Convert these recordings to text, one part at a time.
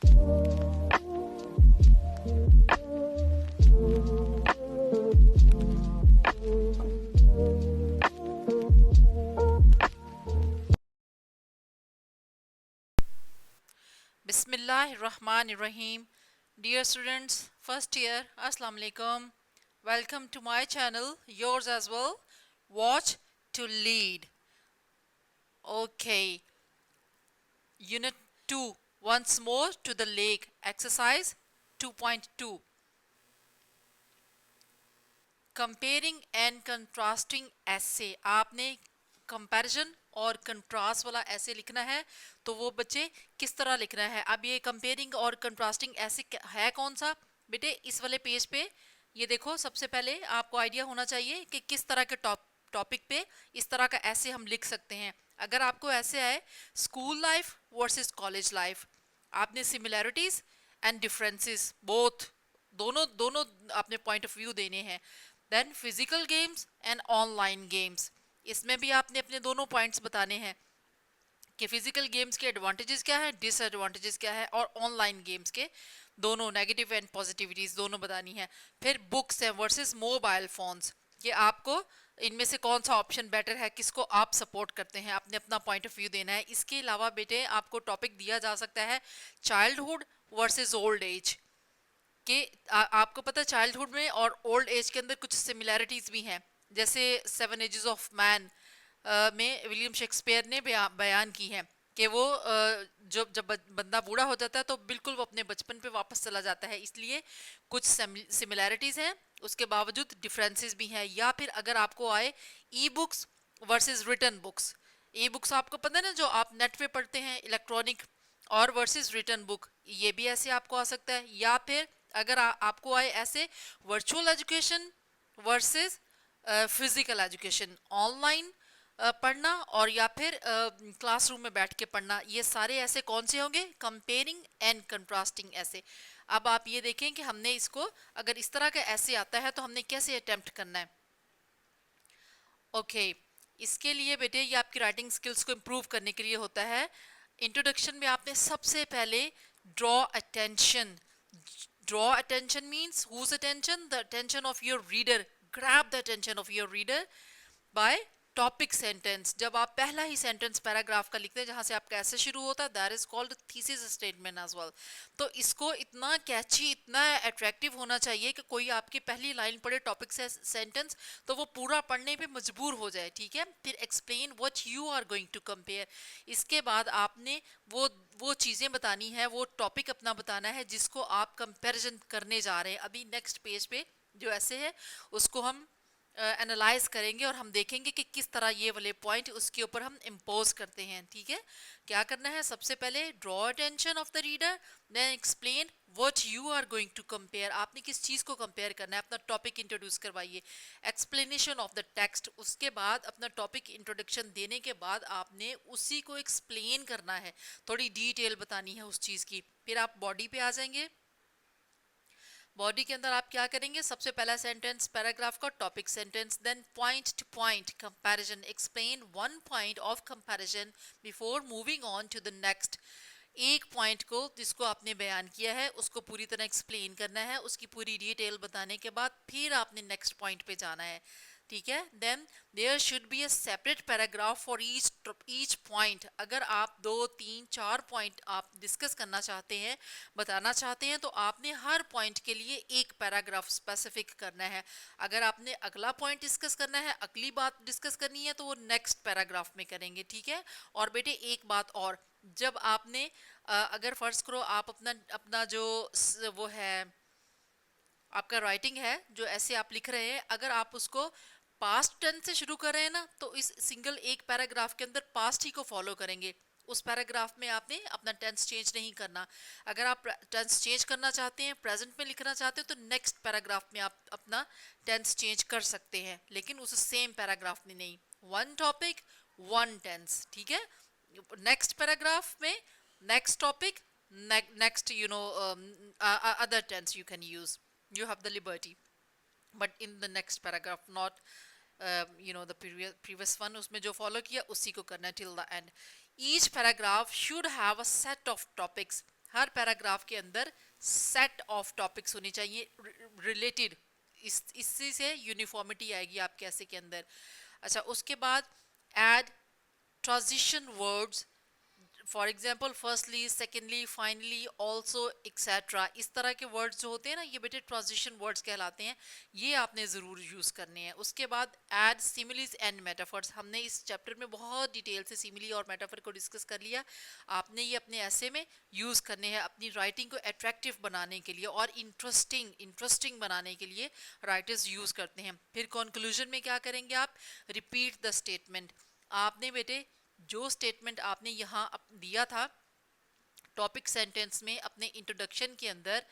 Bismillahirrahmanirrahim. Dear students, first year, Assalamu alaikum. Welcome to my channel, yours as well. Watch to lead. Okay, Unit 2. Once more to the lake. Exercise 2.2. Comparing and contrasting ऐसे आपने comparison और contrast वाला ऐसे लिखना है, तो वो बच्चे किस तरह लिखना है। अब ये कंपेयरिंग और कंट्रास्टिंग ऐसे है कौन सा बेटे, इस वाले पेज पे ये देखो। सबसे पहले आपको आइडिया होना चाहिए कि किस तरह के टॉपिक पे इस तरह का ऐसे हम लिख सकते हैं। अगर आपको ऐसे आए school life versus college life, आपने सिमिलैरिटीज एंड डिफरेंसेस बोथ दोनों दोनों आपने पॉइंट ऑफ व्यू देने हैं। Then physical games and online games, इसमें भी आपने अपने दोनों पॉइंट्स बताने हैं कि फिजिकल गेम्स के एडवांटेजेस क्या है, डिसएडवांटेजेस क्या है, और ऑनलाइन गेम्स के दोनों नेगेटिव एंड पॉजिटिविटीज दोनों बतानी है। फिर बुक्स हैं वर्सेस मोबाइल फोन्स, कि आपको इनमें से कौन सा ऑप्शन बेटर है, किसको आप सपोर्ट करते हैं, आपने अपना पॉइंट ऑफ व्यू देना है। इसके अलावा बेटे आपको टॉपिक दिया जा सकता है चाइल्डहुड वर्सेस ओल्ड एज, कि आपको पता है चाइल्डहुड में और ओल्ड एज के अंदर कुछ सिमिलैरिटीज भी हैं। जैसे सेवन एजेस ऑफ मैन में विलियम शेक्सपियर ने बयान की है कि वो जब बंदा बूढ़ा हो जाता है तो बिल्कुल वो अपने बचपन पे वापस चला जाता है। इसलिए कुछ सिमिलैरिटीज हैं, उसके बावजूद डिफरेंसेस भी हैं। या फिर अगर आपको आए e books versus written books, e books आपको पता है ना, जो आप नेट पे पढ़ते हैं इलेक्ट्रॉनिक, और वर्सेस रिटन बुक, ये भी ऐसे आपको आ सकता है। या फिर अगर आपको आए ऐसे virtual education versus physical education, online पढ़ना और या फिर क्लासरूम में बैठ के पढ़ना, ये सारे ऐसे कौन से होंगे, कंपेयरिंग एंड कंट्रास्टिंग ऐसे। अब आप ये देखें कि हमने इसको अगर इस तरह का ऐसे आता है तो हमने कैसे अटेम्प्ट करना है। ओके इसके लिए बेटे ये आपकी राइटिंग स्किल्स को इम्प्रूव करने के लिए होता है। इंट्रोडक्शन में आपने सबसे पहले draw attention, draw attention means whose attention, the attention of your reader, grab the attention of your reader by topic sentence. जब आप पहला ही सेंटेंस पैराग्राफ का लिखते हैं जहां से आपका ऐसे शुरू होता है, that is called thesis statement as well. तो इसको इतना कैची, इतना अट्रैक्टिव होना चाहिए कि कोई आपकी पहली लाइन पढ़े टॉपिक से सेंटेंस तो वो पूरा पढ़ने पे मजबूर हो जाए, ठीक है। फिर explain what you are going to compare, इसके बाद आपने वो चीज़ें बतानी है, वो टॉपिक अपना बताना है जिसको आप कंपैरिजन करने जा रहे हैं। अभी नेक्स्ट पेज पे जो ऐसे है उसको हम एनालाइज करेंगे और हम देखेंगे कि किस तरह ये वाले पॉइंट उसके ऊपर हम इम्पोज करते हैं, ठीक है। क्या करना है, सबसे पहले draw attention of the reader, then explain what you are going to compare, आपने किस चीज़ को कंपेयर करना है, अपना टॉपिक इंट्रोड्यूस करवाइए, एक्सप्लेनेशन ऑफ द टेक्स्ट, उसके बाद अपना टॉपिक इंट्रोडक्शन देने के बाद आपने उसी को एक्सप्लेन करना है, थोड़ी डिटेल बतानी है उस चीज़ की। फिर आप बॉडी पे आ जाएंगे। बॉडी के अंदर आप क्या करेंगे, सबसे पहला सेंटेंस पैराग्राफ का topic sentence, then point to point comparison, explain one point of comparison before moving on to the next. एक पॉइंट को जिसको आपने बयान किया है उसको पूरी तरह एक्सप्लेन करना है, उसकी पूरी डिटेल बताने के बाद फिर आपने नेक्स्ट पॉइंट पे जाना है, ठीक है। Then there should be a separate paragraph for each point. अगर आप 2 3 4 पॉइंट आप डिस्कस करना चाहते हैं, बताना चाहते हैं, तो आपने हर पॉइंट के लिए एक पैराग्राफ स्पेसिफिक करना है। अगर आपने अगला पॉइंट डिस्कस करना है, अगली बात डिस्कस करनी है, तो वो नेक्स्ट पैराग्राफ में करेंगे, ठीक है। और बेटे एक बात और, जब आपने अगर फर्ज करो आप अपना अपना जो वो है आपका राइटिंग है, जो ऐसे आप लिख रहे हैं, अगर आप उसको पास्ट टेंस से शुरू कर रहे हैं ना, तो इस सिंगल एक पैराग्राफ के अंदर पास्ट ही को फॉलो करेंगे। उस पैराग्राफ में आपने अपना टेंस चेंज नहीं करना। अगर आप टेंस चेंज करना चाहते हैं, प्रेजेंट में लिखना चाहते हैं, तो नेक्स्ट पैराग्राफ में आप अपना टेंस चेंज कर सकते हैं, लेकिन उस सेम पैराग्राफ में नहीं। वन टॉपिक वन टेंस, ठीक है। नेक्स्ट पैराग्राफ में next topic, next other tense you can use, you have the liberty, but in the next paragraph not the previous one उसमें जो follow किया उसी को करना है till the end. Each paragraph should have a set of topics, her paragraph के अंदर set of topics होने चाहिए रिलेटेड, इससे से यूनिफॉर्मिटी आएगी आपके ऐसे के अंदर। अच्छा, उसके बाद add transition words, for example firstly, secondly, finally, also, etcetera, इस तरह के वर्ड्स जो होते हैं ना, ये बेटे ट्रांजिशन वर्ड्स कहलाते हैं, ये आपने ज़रूर यूज़ करने हैं। उसके बाद ऐड सिमिलीज एंड मेटाफर्स, हमने इस चैप्टर में बहुत डिटेल से सिमिली और मेटाफर को डिस्कस कर लिया। आपने ये अपने ऐसे में यूज़ करने हैं अपनी राइटिंग को अट्रैक्टिव बनाने के लिए और इंटरेस्टिंग बनाने के लिए राइटर्स यूज़ करते हैं। फिर कंक्लूजन में क्या करेंगे आप, रिपीट द स्टेटमेंट। आपने बेटे जो स्टेटमेंट आपने यहाँ दिया था टॉपिक सेंटेंस में अपने इंट्रोडक्शन के अंदर,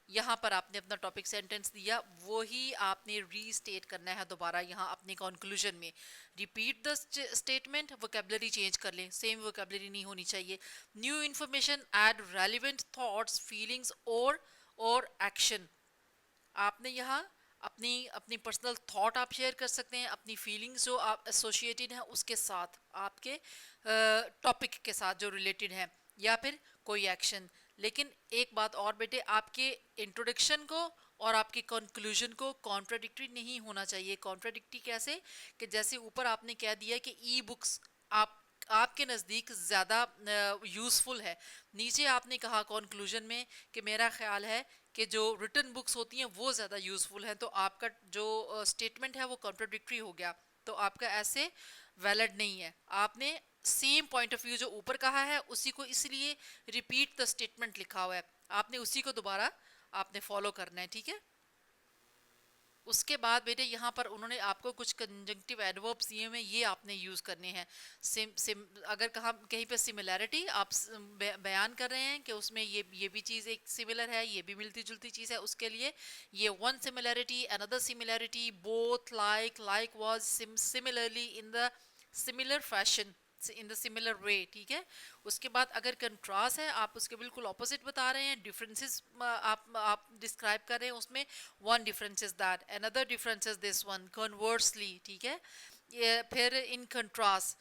यहाँ पर आपने अपना टॉपिक सेंटेंस दिया, वही आपने रीस्टेट करना है दोबारा यहाँ अपने कंक्लूजन में। Repeat the statement, vocabulary change कर लें, सेम वोकैबुलरी नहीं होनी चाहिए। New information, add relevant thoughts, feelings और एक्शन। आपने यहाँ अपनी अपनी पर्सनल थॉट आप शेयर कर सकते हैं, अपनी फीलिंग्स जो आप एसोसिएटेड हैं उसके साथ, आपके टॉपिक के साथ जो रिलेटेड है, या फिर कोई एक्शन। लेकिन एक बात और बेटे, आपके इंट्रोडक्शन को और आपके कंक्लूजन को कॉन्ट्राडिक्टरी नहीं होना चाहिए। कॉन्ट्राडिक्टरी कैसे, कि जैसे ऊपर आपने कह दिया कि ई बुक्स आपके नज़दीक ज़्यादा यूज़फुल है, नीचे आपने कहा कंक्लूजन में कि मेरा ख्याल है कि जो रिटन बुक्स होती हैं वो ज़्यादा यूज़फुल हैं, तो आपका जो स्टेटमेंट है वो कॉन्ट्राडिक्टरी हो गया, तो आपका ऐसे वैलिड नहीं है। आपने सेम पॉइंट ऑफ व्यू जो ऊपर कहा है उसी को, इसलिए रिपीट द स्टेटमेंट लिखा हुआ है, आपने उसी को दोबारा आपने फॉलो करना है, ठीक है। उसके बाद बेटे यहाँ पर उन्होंने आपको कुछ कंजंक्टिव एडवर्ब्स दिए हुए, ये आपने यूज़ करने हैं। अगर कहीं पे सिमिलैरिटी आप बयान कर रहे हैं कि उसमें ये भी चीज़ एक सिमिलर है, ये भी मिलती जुलती चीज़ है, उसके लिए ये one similarity, another similarity, both, like was, similarly, in the similar fashion, in the similar way, ठीक है। उसके बाद अगर कंट्रास्ट है, आप उसके बिल्कुल ऑपोजिट बता रहे हैं, डिफरेंसेस आप डिस्क्राइब कर रहे हैं, उसमें one difference is that, another difference is this one, conversely, ठीक है। ये फिर इन कंट्रास्ट,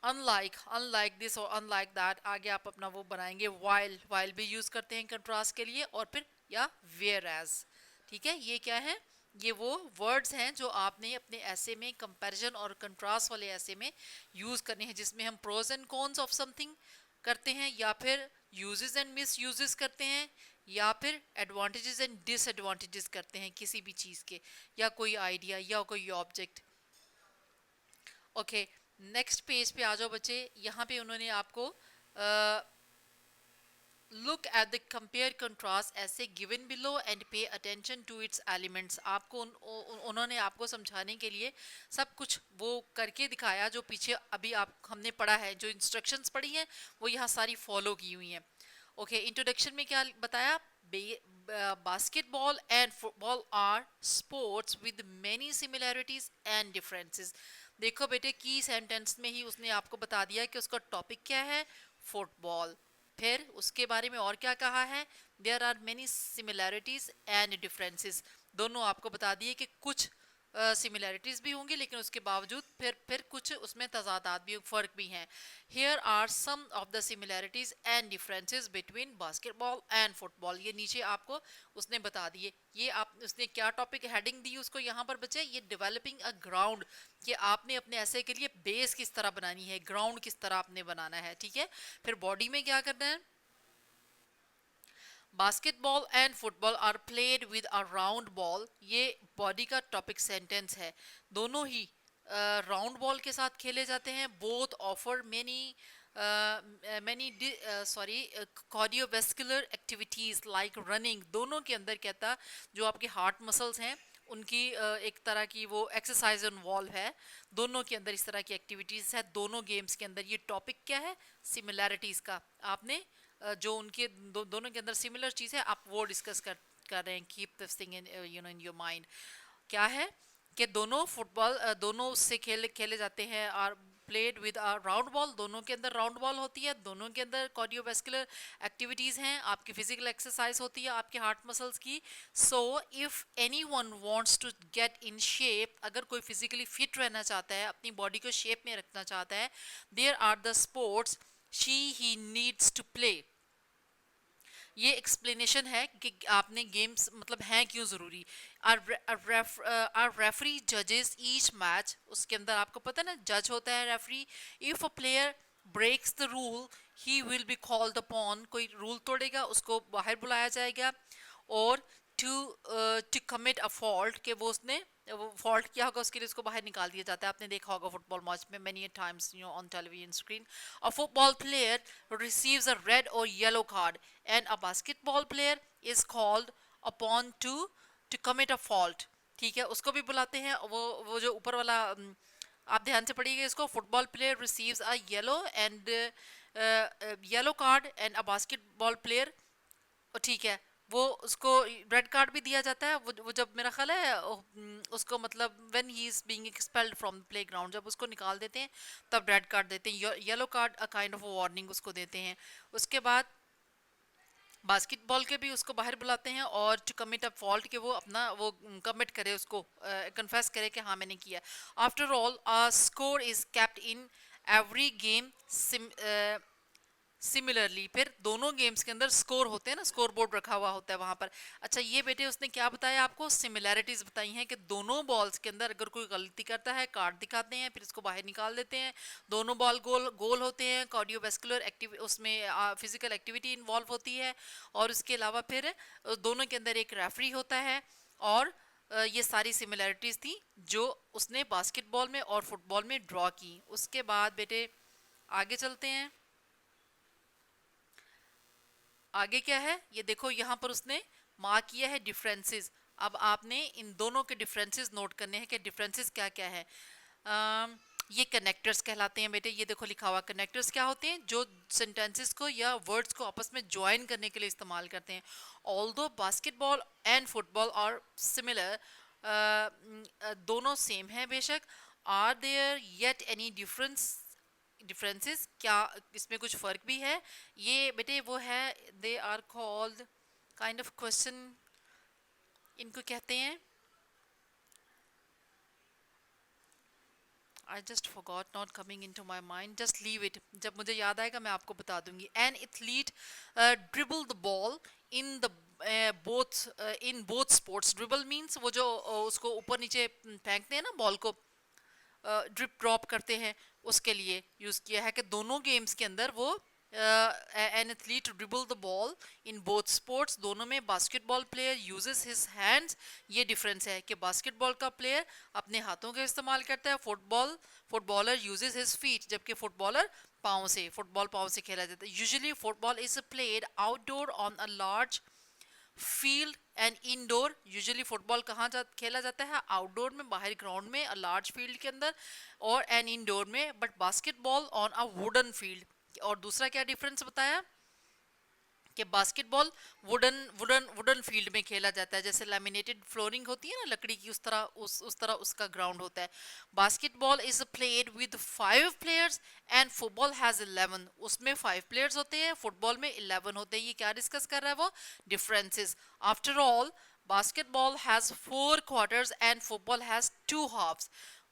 अनलाइक दिस और अनलाइक दैट, आगे आप अपना वो बनाएंगे। वाइल भी यूज करते हैं कंट्रास्ट के लिए, और फिर या वेयर एज, ठीक है। ये क्या है, ये वो वर्ड्स हैं जो आपने अपने ऐसे में कंपैरिजन और कंट्रास्ट वाले ऐसे में यूज करने हैं, जिसमें हम pros and cons of something करते हैं, या फिर यूजेस एंड मिस यूजेस करते हैं, या फिर एडवांटेजेस एंड डिसएडवांटेजेस करते हैं किसी भी चीज़ के, या कोई आइडिया या कोई ऑब्जेक्ट। ओके, नेक्स्ट पेज पे आ जाओ बच्चे। यहाँ पे उन्होंने आपको look at the compare contrast ऐसे given below and pay attention to its elements. आपको उन्होंने आपको समझाने के लिए सब कुछ वो करके दिखाया जो पीछे अभी हमने पढ़ा है, जो इंस्ट्रक्शंस पढ़ी हैं वो यहाँ सारी फॉलो की हुई हैं। ओके, इंट्रोडक्शन में क्या बताया, basketball and football are sports with many similarities and differences. देखो बेटे, की सेंटेंस में ही उसने आपको बता दिया कि उसका टॉपिक क्या है, फुटबॉल। फिर उसके बारे में और क्या कहा है, there are many similarities and differences, दोनों आपको बता दिए कि कुछ सिमिलैरिटीज भी होंगी, लेकिन उसके बावजूद फिर कुछ उसमें तजादात भी, फ़र्क भी हैं। Here are some of the similarities and differences between basketball and football, ये नीचे आपको उसने बता दिए। ये आप उसने क्या टॉपिक हेडिंग दी उसको यहाँ पर बच्चे, ये डेवलपिंग अ ग्राउंड, कि आपने अपने ऐसे के लिए बेस किस तरह बनानी है, ग्राउंड किस तरह आपने बनाना है, ठीक है। फिर बॉडी में क्या करना है, basketball and football are played with a round ball, ये बॉडी का टॉपिक सेंटेंस है। दोनों ही राउंड बॉल के साथ खेले जाते हैं। Both offer many cardiovascular activities like running, दोनों के अंदर कहता जो आपके हार्ट मसल्स हैं उनकी एक तरह की वो एक्सरसाइज इन्वॉल्व है, दोनों के अंदर इस तरह की एक्टिविटीज है दोनों गेम्स के अंदर। ये टॉपिक क्या है, सिमिलैरिटीज का, आपने जो उनके दोनों के अंदर सिमिलर चीज़ है आप वो डिस्कस कर रहे हैं। Keep this thing in in your mind. क्या है कि दोनों फुटबॉल दोनों उससे खेले जाते हैं, और played with a round ball, दोनों के अंदर राउंड बॉल होती है, दोनों के अंदर कार्डियोवैस्कुलर एक्टिविटीज़ हैं, आपकी फिजिकल एक्सरसाइज होती है आपके हार्ट मसल्स की। So if any one wants to get in shape, अगर कोई फिजिकली फिट रहना चाहता है, अपनी बॉडी को शेप में रखना चाहता है, there are the sports she he needs to play, ये एक्सप्लेनेशन है कि आपने गेम्स मतलब हैं क्यों ज़रूरी। आर रेफरी जजेस ईच मैच, उसके अंदर आपको पता है ना जज होता है referee. If a player breaks the rule he will be called upon, कोई रूल तोड़ेगा उसको बाहर बुलाया जाएगा। और to to commit a fault, कि वो उसने वो फॉल्ट किया होगा उसके लिए उसको बाहर निकाल दिया जाता है। आपने देखा होगा फुटबॉल मैच में many times on television screen. A football player receives a red और yellow card and a basketball player is called upon to commit a fault. ठीक है, उसको भी बुलाते हैं। वो जो ऊपर वाला आप ध्यान से पढ़िएगा इसको। Football player receives a yellow card and a basketball player, ठीक है, वो उसको रेड कार्ड भी दिया जाता है। वो जब मेरा ख्याल है उसको मतलब when he is being expelled from playground, जब उसको निकाल देते हैं तब रेड कार्ड देते हैं। Yellow card a kind of warning उसको देते हैं। उसके बाद बास्केटबॉल के भी उसको बाहर बुलाते हैं और टू कमिट अ फॉल्ट, कि वो अपना वो कमिट करे, उसको कन्फेस करे कि हाँ मैंने किया। After all score is kept in every game similarly. फिर दोनों गेम्स के अंदर स्कोर होते हैं ना, स्कोर बोर्ड रखा हुआ होता है वहां पर। अच्छा ये बेटे उसने क्या बताया आपको, सिमिलैरिटीज बताई हैं कि दोनों बॉल्स के अंदर अगर कोई गलती करता है कार्ड दिखाते हैं, फिर इसको बाहर निकाल देते हैं। दोनों बॉल गोल गोल होते हैं, कार्डियोवैस्कुलर एक्टिव उसमें फिजिकल एक्टिविटी इन्वॉल्व होती है। और उसके अलावा फिर दोनों के अंदर एक रेफरी होता है। और ये सारी सिमिलैरिटीज थी जो उसने बास्केटबॉल में और फुटबॉल में ड्रॉ की। उसके बाद बेटे आगे चलते हैं। आगे क्या है ये देखो, यहाँ पर उसने मार्क किया है डिफरेंसेस। अब आपने इन दोनों के डिफरेंसेस नोट करने हैं कि डिफरेंसेस क्या क्या है। ये कनेक्टर्स कहलाते हैं बेटे। ये देखो लिखा हुआ, कनेक्टर्स क्या होते हैं, जो सेंटेंसेस को या वर्ड्स को आपस में ज्वाइन करने के लिए इस्तेमाल करते हैं। Although basketball and football are similar, दोनों सेम है बेशक। Are there yet any differences, क्या इसमें कुछ फर्क भी है। ये बेटे वो है, they are called kind of question, इनको कहते हैं, I just forgot, not coming into my mind, just leave it, जब मुझे याद आएगा मैं आपको बता दूंगी। An athlete dribble the ball in the both sports. Dribble means वो जो उसको ऊपर नीचे फेंकते हैं ना बॉल को, ड्रिप ड्रॉप करते हैं, उसके लिए यूज किया है कि दोनों गेम्स के अंदर वो an athlete dribble the ball in both sports. दोनों में basketball player uses his hands. ये डिफरेंस है कि बास्केटबॉल का प्लेयर अपने हाथों का इस्तेमाल करता है, फुटबॉलर यूजेस हिज फीट, जबकि फुटबॉलर फुटबॉल पाँव से खेला जाता है। Usually football is played outdoor on a large field and indoor. Usually football कहाँ खेला जाता है, आउटडोर में, बाहर ग्राउंड में, लार्ज फील्ड के अंदर, और एंड इंडोर में। But basketball on a wooden field. और दूसरा क्या डिफरेंस बताया कि बास्केटबॉल वुडन फील्ड में खेला जाता है, जैसे लैमिनेटेड फ्लोरिंग होती है ना लकड़ी की, उस तरह उसका ग्राउंड होता है। Basketball is played with 5 players and football has 11, उसमें 5 प्लेयर्स होते हैं, फुटबॉल में 11 होते हैं। ये क्या डिस्कस कर रहा है वो, differences. After all basketball has 4 quarters and football has 2 halfs.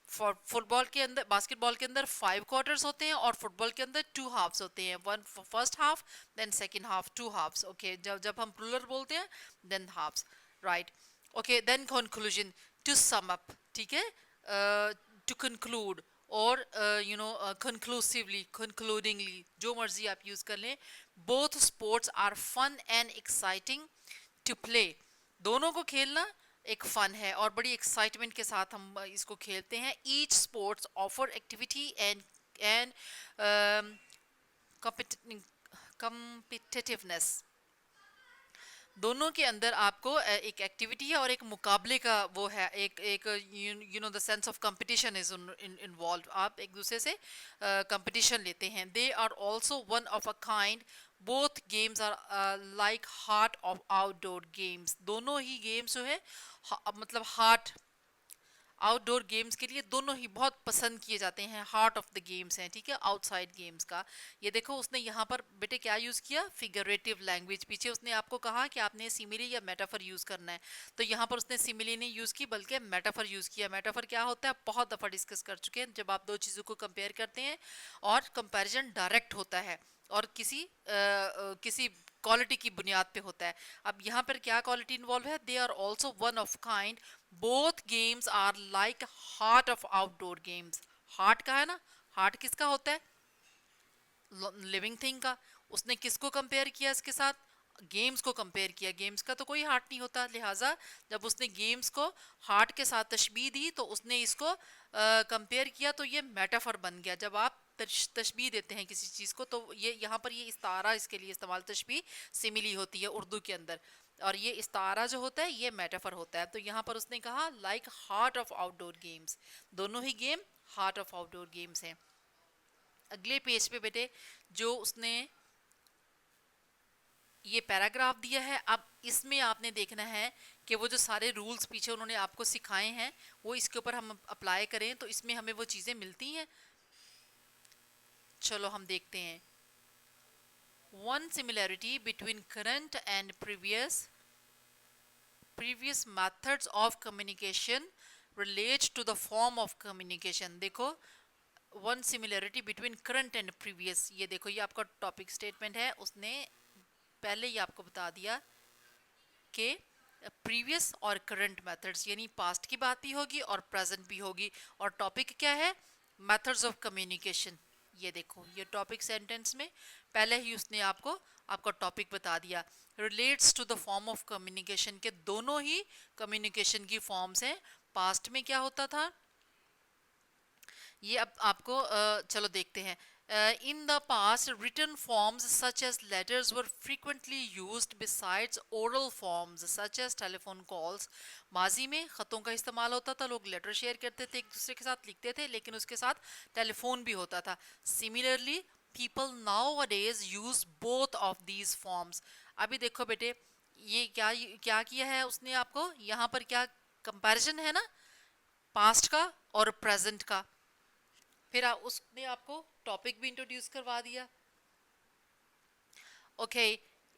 Football के अंदर, बास्केटबॉल के अंदर 5 क्वार्टर्स होते हैं और फुटबॉल के अंदर 2 हाफ्स होते हैं। One first half, then second half, 2 halfs. Okay, जब जब हम प्लूरल बोलते हैं then halfs, right. Okay, then conclusion, to sum up, ठीक है, टू कंक्लूड, और कंक्लूसिवली, कंक्लूडिंगली, जो मर्जी आप यूज कर लें। Both sports are fun and exciting to play. दोनों को खेलना एक फन है और बड़ी एक्साइटमेंट के साथ हम इसको खेलते हैं। Each sports offer activity and competitiveness. दोनों के अंदर आपको एक एक्टिविटी है और एक मुकाबले का वो है, एक एक you know the sense of competition is involve. आप एक दूसरे से कंपटीशन लेते हैं। They are also one of a kind, both games are like heart of outdoor games. दोनों ही गेम्स जो है मतलब हार्ट आउटडोर गेम्स के लिए दोनों ही बहुत पसंद किए जाते हैं, हार्ट ऑफ द गेम्स हैं, ठीक है, आउटसाइड गेम्स का। ये देखो उसने यहाँ पर बेटे क्या यूज़ किया, फिगरेटिव लैंग्वेज। पीछे उसने आपको कहा कि आपने सिमिली या मेटाफर यूज़ करना है, तो यहाँ पर उसने सिमिली नहीं यूज़ की बल्कि मेटाफर यूज़ किया। मेटाफर क्या होता है, बहुत दफ़ा डिस्कस कर चुके हैं, जब आप दो चीज़ों को कंपेयर करते हैं और कंपेरिजन डायरेक्ट होता है और किसी क्वालिटी की बुनियाद पे होता है। अब यहाँ पर क्या क्वालिटी इन्वॉल्व है? They are also one of kind, both games are like heart of outdoor games. Heart का है ना, हार्ट किसका होता है? लिविंग थिंग का। उसने किसको कंपेयर किया इसके साथ? गेम्स को कंपेयर किया। गेम्स का तो कोई हार्ट नहीं होता, लिहाजा जब उसने गेम्स को हार्ट के साथ तशबीह दी तो उसने इसको कंपेयर किया, तो ये मेटाफर बन गया। जब आप तशबीह देते हैं किसी चीज़ को तो ये यहाँ पर ये इस्तारा इसके लिए इस्तेमाल, तशबीह सिमिली होती है उर्दू के अंदर, और ये इस्तारा जो होता है ये मेटाफर होता है। तो यहाँ पर उसने कहा like heart of outdoor games, दोनों ही game heart of outdoor games हैं। अगले पेज पे बेटे जो उसने ये पैराग्राफ दिया है, अब इसमें आपने देखना है कि वो जो सारे रूल्स पीछे उन्होंने आपको सिखाए हैं वो इसके ऊपर हम अप्लाई करें तो इसमें हमें वो चीज़ें मिलती हैं। चलो हम देखते हैं। One similarity between current and previous methods of communication relate to the form of communication. देखो, one similarity between current and previous, ये देखो ये आपका टॉपिक स्टेटमेंट है। उसने पहले ही आपको बता दिया कि प्रीवियस और करंट मेथड्स, यानी पास्ट की बात भी होगी और प्रेजेंट भी होगी। और टॉपिक क्या है? Methods of communication. ये देखो ये टॉपिक सेंटेंस में पहले ही उसने आपको आपका टॉपिक बता दिया। Relates to the form of communication के दोनों ही कम्युनिकेशन की फॉर्म्स हैं। पास्ट में क्या होता था ये अब आपको चलो देखते हैं। In the past, written forms such as letters were frequently used besides oral forms such as telephone calls. माजी में ख़तों का इस्तेमाल होता था, लोग लेटर शेयर करते थे, एक दूसरे के साथ लिखते थे, लेकिन उसके साथ टेलीफोन भी होता था। Similarly, people nowadays use both of these forms. अभी देखो बेटे ये क्या क्या किया है उसने आपको यहाँ पर, क्या कंपैरिजन है ना पास्ट का और प्रेजेंट का। फिर उसने आपको टॉपिक भी इंट्रोड्यूस करवा दिया। ओके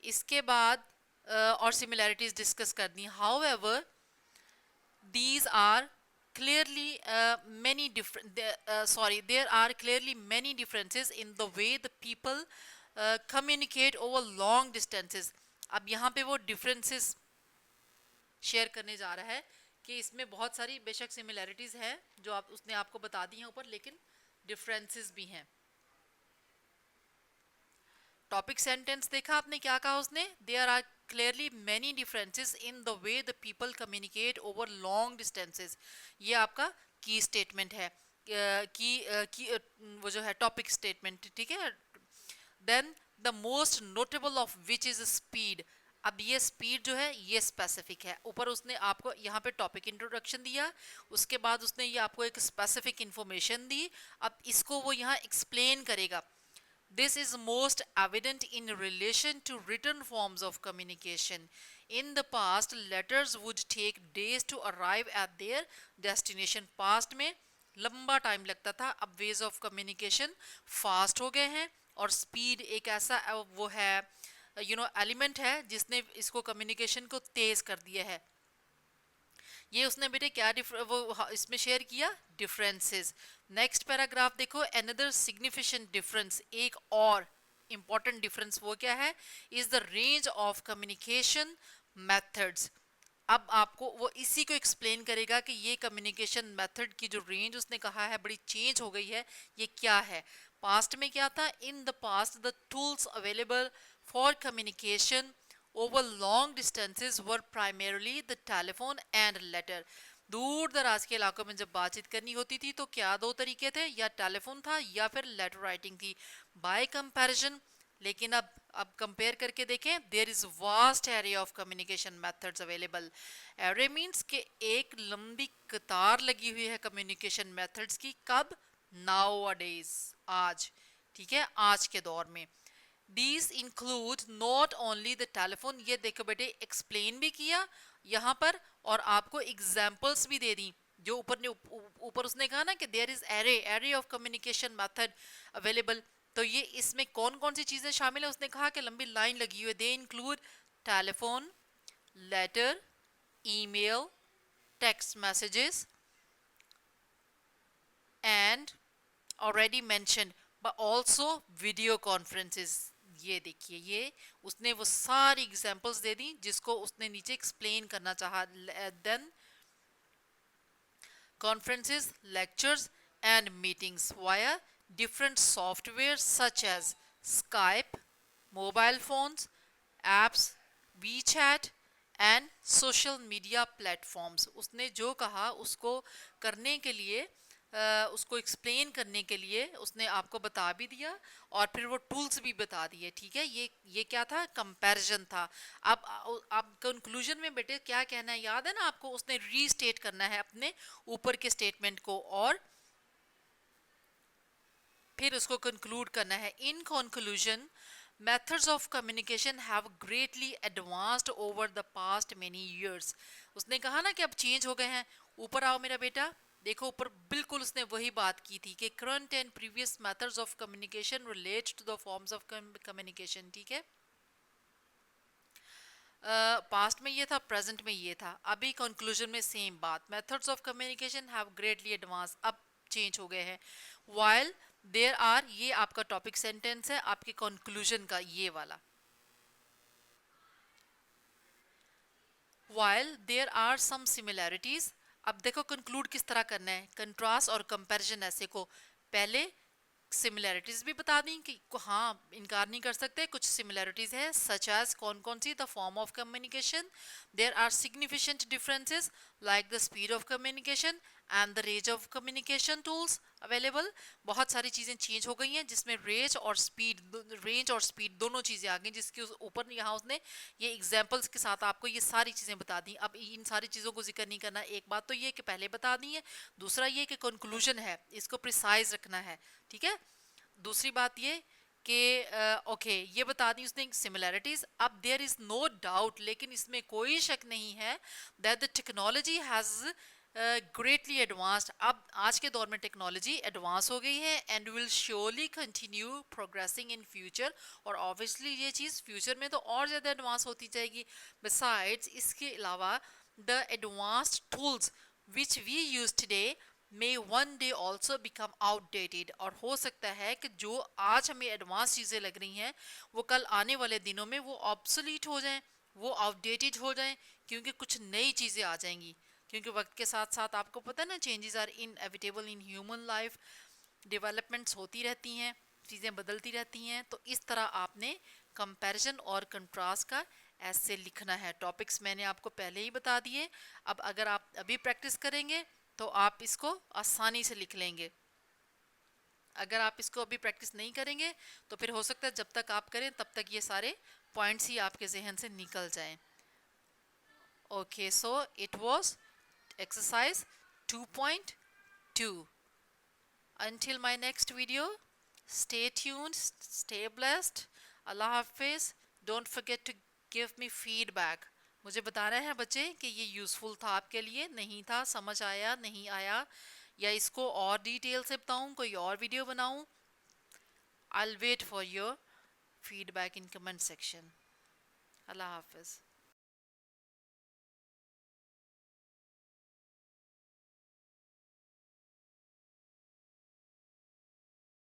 इसके बाद और सिमिलैरिटीज डिस्कस करनी। However these are clearly many different sorry there are clearly many differences in the way the people communicate over long distances. अब यहाँ पे वो differences शेयर करने जा रहा है कि इसमें बहुत सारी बेशक सिमिलैरिटीज हैं जो आप उसने आपको बता दी हैं ऊपर, लेकिन डिफरेंसेस भी हैं। टॉपिक सेंटेंस देखा आपने क्या कहा उसने? There are clearly many differences in the way the people communicate over long distances. ये आपका की स्टेटमेंट है, की वो जो है टॉपिक स्टेटमेंट, ठीक है। Then the most notable of which is speed. अब ये स्पीड जो है ये स्पेसिफिक है। ऊपर उसने आपको यहाँ पे टॉपिक इंट्रोडक्शन दिया, उसके बाद उसने ये आपको एक स्पेसिफिक इंफॉर्मेशन दी। अब इसको वो यहाँ एक्सप्लेन करेगा। This is most evident in relation to written forms of communication. In the past, letters would take days to arrive at their destination. Past में लंबा टाइम लगता था, अब ways of communication fast हो गए हैं, और speed एक ऐसा वो है एलिमेंट है जिसने इसको कम्युनिकेशन को तेज कर दिया है। ये उसने बेटे क्या वो इसमें शेयर किया डिफरेंसेस। नेक्स्ट पैराग्राफ देखो, अनदर सिग्निफिकेंट डिफरेंस, एक और इंपॉर्टेंट डिफरेंस वो क्या है? Is the range of communication methods. अब आपको वो इसी को एक्सप्लेन करेगा कि ये कम्युनिकेशन मेथड की जो रेंज उसने कहा है बड़ी चेंज हो गई है, ये क्या है। पास्ट में क्या था? In the past the tools available for communication over long distances were primarily the telephone and letter. दूर दराज के इलाकों में जब बातचीत करनी होती थी तो क्या दो तरीके थे, या टेलीफोन था या फिर लेटर राइटिंग थी। बाय कंपैरिजन, लेकिन अब कंपेयर करके देखें, there is vast area of communication methods available. Array means के एक लंबी कतार लगी हुई है कम्युनिकेशन मेथड्स की। कब? नाउअडेज, आज, ठीक है, आज के दौर में। These include not only the telephone, ये देखो बेटे एक्सप्लेन भी किया यहाँ पर और आपको एग्जाम्पल्स भी दे दी। जो ऊपर उसने कहा ना कि there is array of communication method available, तो ये इसमें कौन कौन सी चीज़ें शामिल है? उसने कहा कि लंबी लाइन लगी हुई है। They include telephone, letter, email, text messages and already mentioned, but also video conferences. ये देखिए, ये उसने वो सारी एग्जांपल्स दे दी जिसको उसने नीचे एक्सप्लेन करना चाहा. Then conferences, lectures, and meetings via different software such as Skype, mobile phones, apps, WeChat and social media platforms. उसने जो कहा उसको करने के लिए उसको एक्सप्लेन करने के लिए उसने आपको बता भी दिया और फिर वो टूल्स भी बता दिए. ठीक है, ये क्या था, कंपैरिजन था. अब कंक्लूजन में बेटे क्या कहना है, याद है ना आपको, उसने रीस्टेट करना है अपने ऊपर के स्टेटमेंट को और फिर उसको कंक्लूड करना है. In conclusion, methods of communication have greatly advanced over the past many years. उसने कहा ना कि अब चेंज हो गए हैं. ऊपर आओ मेरा बेटा, देखो ऊपर बिल्कुल उसने वही बात की थी कि current and previous methods of communication relate to the forms of communication. ठीक है, पास्ट में ये था, प्रेजेंट में ये था, अभी कंक्लूजन में सेम बात. Methods of communication have greatly advance, अब चेंज हो गए हैं. वाइल देयर आर, ये आपका टॉपिक सेंटेंस है आपके कंक्लूजन का, ये वाला. While there are some similarities, अब देखो कंक्लूड किस तरह करना है, कंट्रास्ट और कंपैरिजन ऐसे को. पहले सिमिलैरिटीज भी बता दी कि हाँ इनकार नहीं कर सकते, कुछ सिमिलैरिटीज है. सच एज, कौन कौन सी, the form of communication. There are significant differences like the speed of communication and the range of communication tools available. बहुत सारी चीज़ें चेंज हो गई हैं जिसमें रेंज और स्पीड दोनों चीज़ें आ गई, जिसके ऊपर यहाँ उसने ये एग्जाम्पल्स के साथ आपको ये सारी चीज़ें बता दी. अब इन सारी चीज़ों को जिक्र नहीं करना. एक बात तो ये कि पहले बता दी है, दूसरा ये कि कंक्लूजन है इसको प्रिसाइज रखना है. ठीक है, दूसरी बात ये कि ओके ये बता दी उसने सिमिलैरिटीज. अब देयर इज नो डाउट, लेकिन इसमें कोई शक नहीं है, that the technology has greatly advanced. अब आज के दौर में टेक्नोलॉजी एडवांस हो गई है and will surely continue progressing in future. और ऑब्वियसली ये चीज़ फ्यूचर में तो और ज़्यादा एडवांस होती जाएगी. बिसाइड्स, इसके अलावा the advanced tools which we use today may one day also become outdated. और हो सकता है कि जो आज हमें एडवांस चीज़ें लग रही हैं वो कल आने वाले दिनों में वो ऑब्सोलीट हो जाएं, वो आउटडेटेड हो जाएं, क्योंकि कुछ नई चीज़ें आ जाएंगी. क्योंकि वक्त के साथ साथ आपको पता है ना, changes are inevitable in human life. Developments होती रहती हैं, चीज़ें बदलती रहती हैं. तो इस तरह आपने कंपैरिजन और कंट्रास्ट का ऐसे लिखना है. टॉपिक्स मैंने आपको पहले ही बता दिए. अब अगर आप अभी प्रैक्टिस करेंगे तो आप इसको आसानी से लिख लेंगे. अगर आप इसको अभी प्रैक्टिस नहीं करेंगे तो फिर हो सकता है जब तक आप करें तब तक ये सारे पॉइंट्स ही आपके जहन से निकल जाएं. Okay, so it was exercise 2.2. Until my next video, stay tuned, stay blessed. Allah Hafiz. Don't forget to give me feedback. मुझे बताना है बच्चे कि ये यूज़फुल था आपके लिए, नहीं था, समझ आया नहीं आया, या इसको और डिटेल से बताऊं, कोई और वीडियो बनाऊं. I'll wait for your feedback in comment section. Allah Hafiz.